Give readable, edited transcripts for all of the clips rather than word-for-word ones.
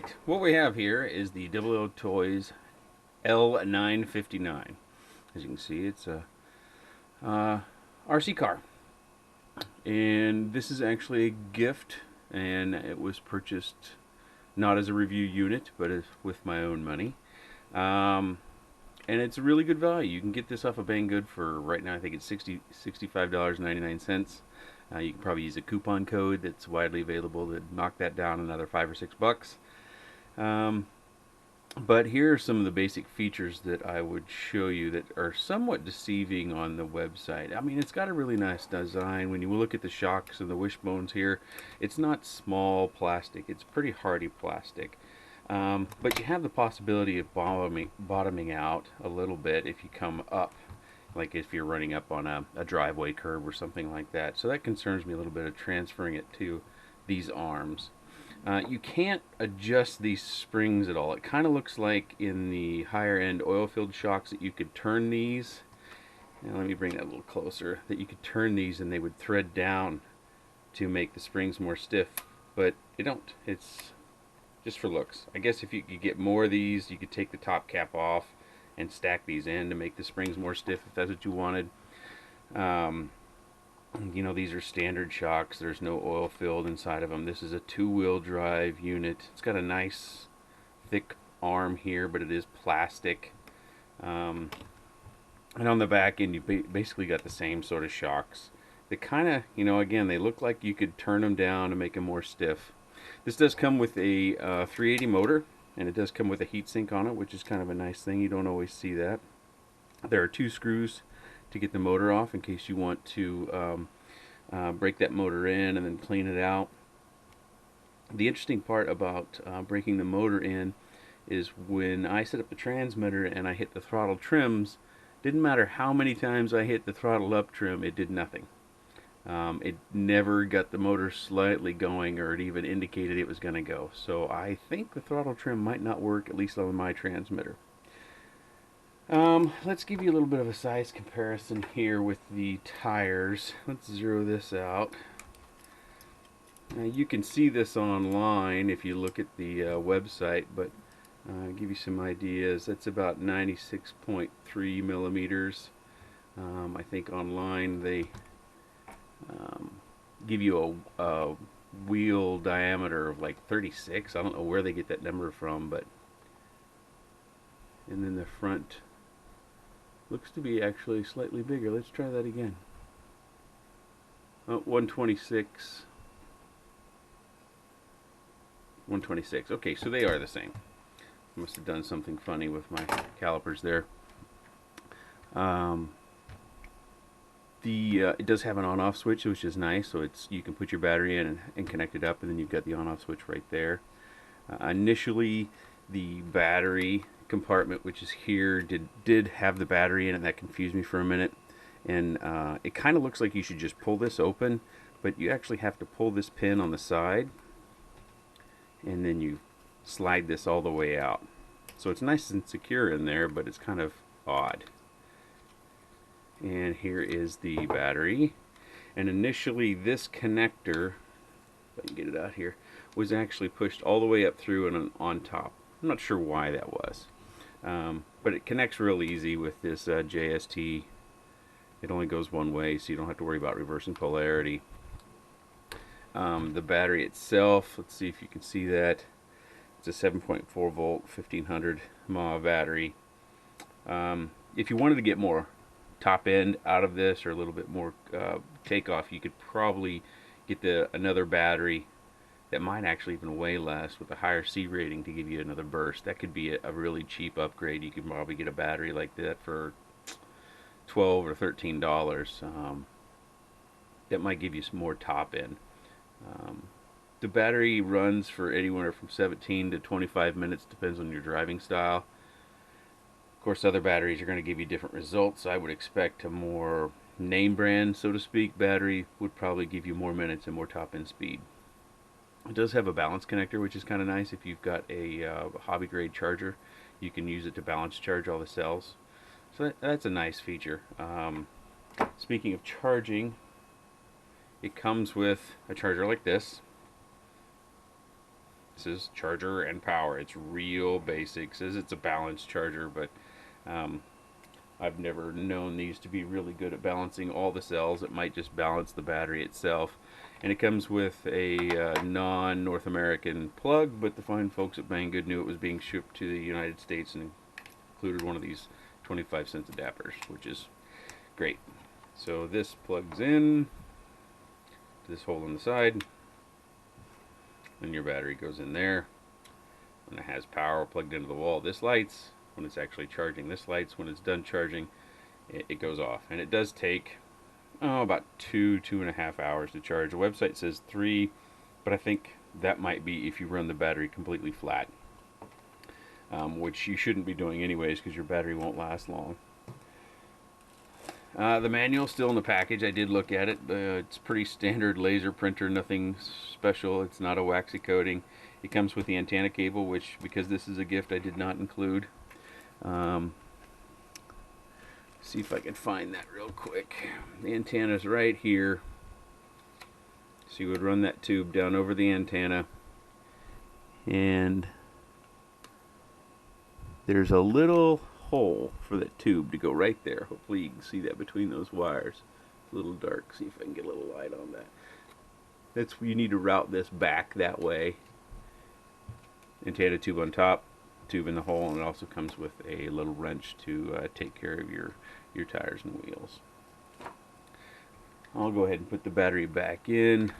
Alright, what we have here is the WLToys L959. As you can see, it's a RC car. And this is actually a gift, and it was purchased not as a review unit, but with my own money. And it's a really good value. You can get this off of Banggood for, right now, I think it's $65.99. You can probably use a coupon code that's widely available to knock that down another $5 or $6. But here are some of the basic features that I would show you that are somewhat deceiving on the website. I mean, it's got a really nice design. When you look at the shocks and the wishbones here, it's not small plastic. It's pretty hardy plastic. But you have the possibility of bottoming out a little bit if you come up, like if you're running up on a driveway curb or something like that. So that concerns me a little bit of transferring it to these arms. You can't adjust these springs at all. It kind of looks like in the higher end oil-filled shocks that you could turn these. Now let me bring that a little closer. That you could turn these and they would thread down to make the springs more stiff. But they don't. It's just for looks. I guess if you could get more of these, you could take the top cap off and stack these in to make the springs more stiff if that's what you wanted. You know, these are standard shocks. There's no oil filled inside of them. This is a two-wheel drive unit. It's got a nice thick arm here, but it is plastic. And on the back end, you basically got the same sort of shocks. They kind of, you know, again, they look like you could turn them down to make them more stiff. This does come with a 380 motor, and it does come with a heatsink on it, which is kind of a nice thing. You don't always see that. There are two screws to get the motor off in case you want to break that motor in and then clean it out. The interesting part about breaking the motor in is when I set up the transmitter and I hit the throttle trims, didn't matter how many times I hit the throttle up trim, it did nothing. It never got the motor slightly going, or it even indicated it was going to go. So I think the throttle trim might not work, at least on my transmitter. Let's give you a little bit of a size comparison here with the tires. Let's zero this out. Now you can see this online if you look at the website, but I'll give you some ideas. That's about 96.3 millimeters. I think online they give you a wheel diameter of like 36. I don't know where they get that number from, but and then the front looks to be actually slightly bigger. Let's try that again. 126. 126. Okay, so they are the same. Must have done something funny with my calipers there. It does have an on-off switch, which is nice. So you can put your battery in and connect it up, and then you've got the on-off switch right there. Initially, the battery compartment, which is here, did have the battery in it, and that confused me for a minute. And it kind of looks like you should just pull this open, but you actually have to pull this pin on the side, and then you slide this all the way out. So it's nice and secure in there, but it's kind of odd. And here is the battery. And initially this connector, if I can get it out here, was actually pushed all the way up through and on top. I'm not sure why that was. But it connects real easy with this JST. It only goes one way, so you don't have to worry about reversing polarity. The battery itself, let's see if you can see that. It's a 7.4 volt 1500 mAh battery. If you wanted to get more top end out of this, or a little bit more takeoff, you could probably get another battery that might actually even weigh less with a higher C rating to give you another burst. That could be a really cheap upgrade. You could probably get a battery like that for $12 or $13. That might give you some more top end. The battery runs for anywhere from 17 to 25 minutes, depends on your driving style. Of course, other batteries are going to give you different results. I would expect a more name brand, so to speak, battery would probably give you more minutes and more top end speed. It does have a balance connector, which is kind of nice. If you've got a hobby grade charger, you can use it to balance charge all the cells. So that's a nice feature. Speaking of charging, it comes with a charger like this. This is charger and power. It's real basic. It says it's a balanced charger, but um, I've never known these to be really good at balancing all the cells. It might just balance the battery itself. And it comes with a non-North American plug, but the fine folks at Banggood knew it was being shipped to the United States and included one of these 25-cent adapters, which is great. So this plugs in to this hole in the side, and your battery goes in there. And it has power plugged into the wall. This lights when it's actually charging. This lights when it's done charging. It goes off, and it does take about 2.5 hours to charge. The website says 3, but I think that might be if you run the battery completely flat, which you shouldn't be doing anyways because your battery won't last long. The manual's still in the package. I did look at it. It's pretty standard laser printer, nothing special. It's not a waxy coating. It comes with the antenna cable, which, because this is a gift, I did not include. See if I can find that real quick. The antenna's right here. So you would run that tube down over the antenna, and there's a little hole for that tube to go right there. Hopefully you can see that between those wires. It's a little dark. See if I can get a little light on that. That's, you need to route this back that way. Antenna tube on top, tube in the hole, and it also comes with a little wrench to take care of your tires and wheels. I'll go ahead and put the battery back in.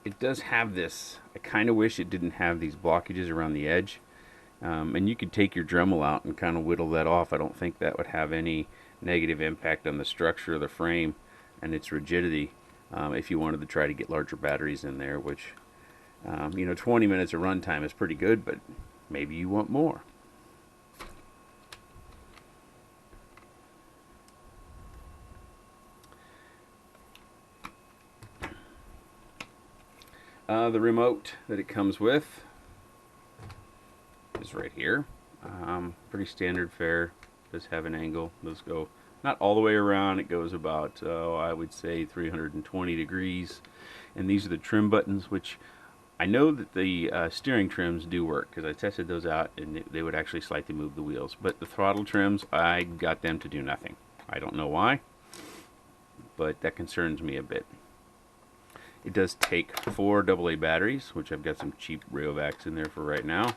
It does have this, I kind of wish it didn't have these blockages around the edge. And you could take your Dremel out and kind of whittle that off. I don't think that would have any negative impact on the structure of the frame and its rigidity if you wanted to try to get larger batteries in there, which, 20 minutes of runtime is pretty good, but maybe you want more. The remote that it comes with is right here. Pretty standard fare. Does have an angle. Does go not all the way around. It goes about I would say 320 degrees. And these are the trim buttons, which I know that the steering trims do work because I tested those out and they would actually slightly move the wheels. But the throttle trims, I got them to do nothing. I don't know why, but that concerns me a bit. It does take 4 AA batteries, which I've got some cheap Rayovacs in there for right now.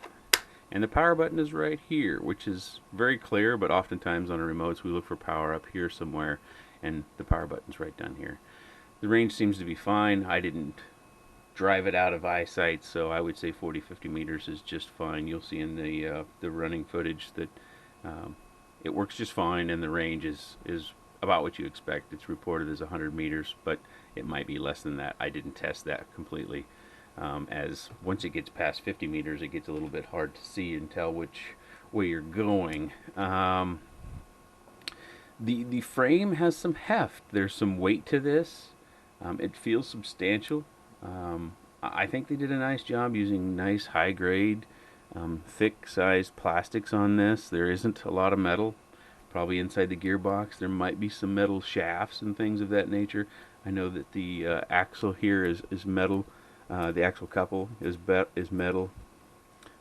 And the power button is right here, which is very clear, but oftentimes on our remotes we look for power up here somewhere, and the power button's right down here. The range seems to be fine. I didn't drive it out of eyesight, so I would say 40-50 meters is just fine. You'll see in the running footage that it works just fine, and the range is about what you expect. It's reported as 100 meters, but it might be less than that. I didn't test that completely. As once it gets past 50 meters, it gets a little bit hard to see and tell which way you're going. The frame has some heft. There's some weight to this. It feels substantial. I think they did a nice job using nice high-grade, thick-sized plastics on this. There isn't a lot of metal. Probably inside the gearbox there might be some metal shafts and things of that nature. I know that the axle here is metal. The axle couple is metal,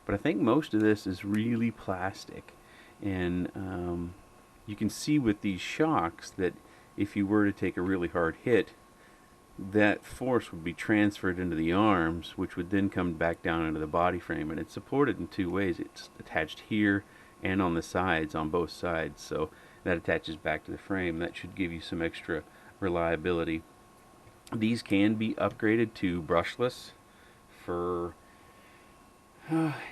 but I think most of this is really plastic, and you can see with these shocks that if you were to take a really hard hit, that force would be transferred into the arms, which would then come back down into the body frame, and it's supported in 2 ways. It's attached here and on the sides, on both sides, so that attaches back to the frame. That should give you some extra reliability. These can be upgraded to brushless for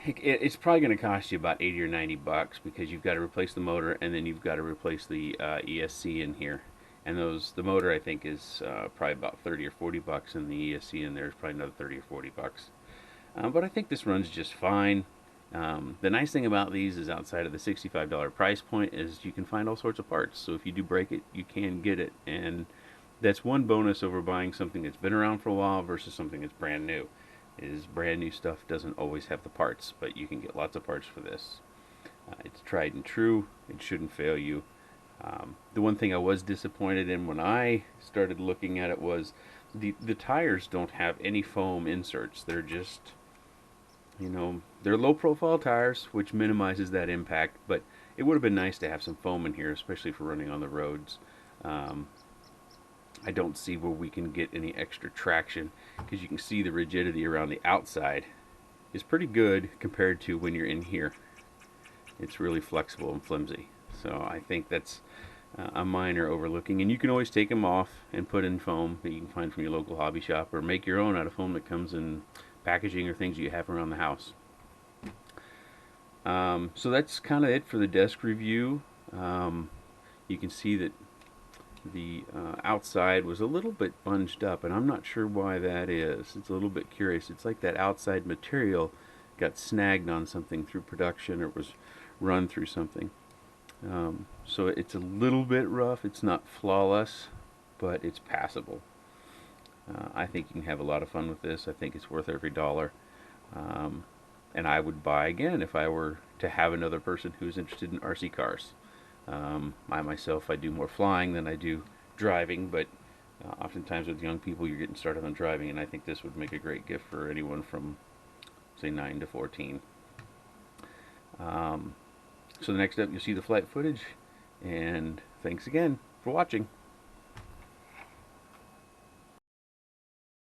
it's probably going to cost you about 80 or 90 bucks, because you've got to replace the motor and then you've got to replace the ESC in here, and the motor I think is probably about 30 or 40 bucks, and the ESC in there is probably another 30 or 40 bucks. But I think this runs just fine. The nice thing about these is, outside of the $65 price point, is you can find all sorts of parts. So if you do break it, you can get it, and that's one bonus over buying something that's been around for a while versus something that's brand new. Is brand new stuff doesn't always have the parts, but you can get lots of parts for this. It's tried and true. It shouldn't fail you. The one thing I was disappointed in when I started looking at it was The tires don't have any foam inserts. They're just, they're low profile tires, which minimizes that impact, but it would have been nice to have some foam in here, especially for running on the roads. Um, I don't see where we can get any extra traction, because you can see the rigidity around the outside is pretty good compared to when you're in here. It's really flexible and flimsy. So I think that's a minor overlooking. And you can always take them off and put in foam that you can find from your local hobby shop, or make your own out of foam that comes in packaging or things you have around the house. So that's kind of it for the desk review. You can see that the outside was a little bit bunged up, and I'm not sure why that is. It's a little bit curious. It's like that outside material got snagged on something through production, or was run through something. So it's a little bit rough. It's not flawless, but it's passable. I think you can have a lot of fun with this. I think it's worth every dollar. And I would buy again if I were to have another person who's interested in RC cars. I myself, I do more flying than I do driving, but oftentimes with young people you're getting started on driving, and I think this would make a great gift for anyone from, say, 9 to 14. So the next up, you'll see the flight footage, and thanks again for watching.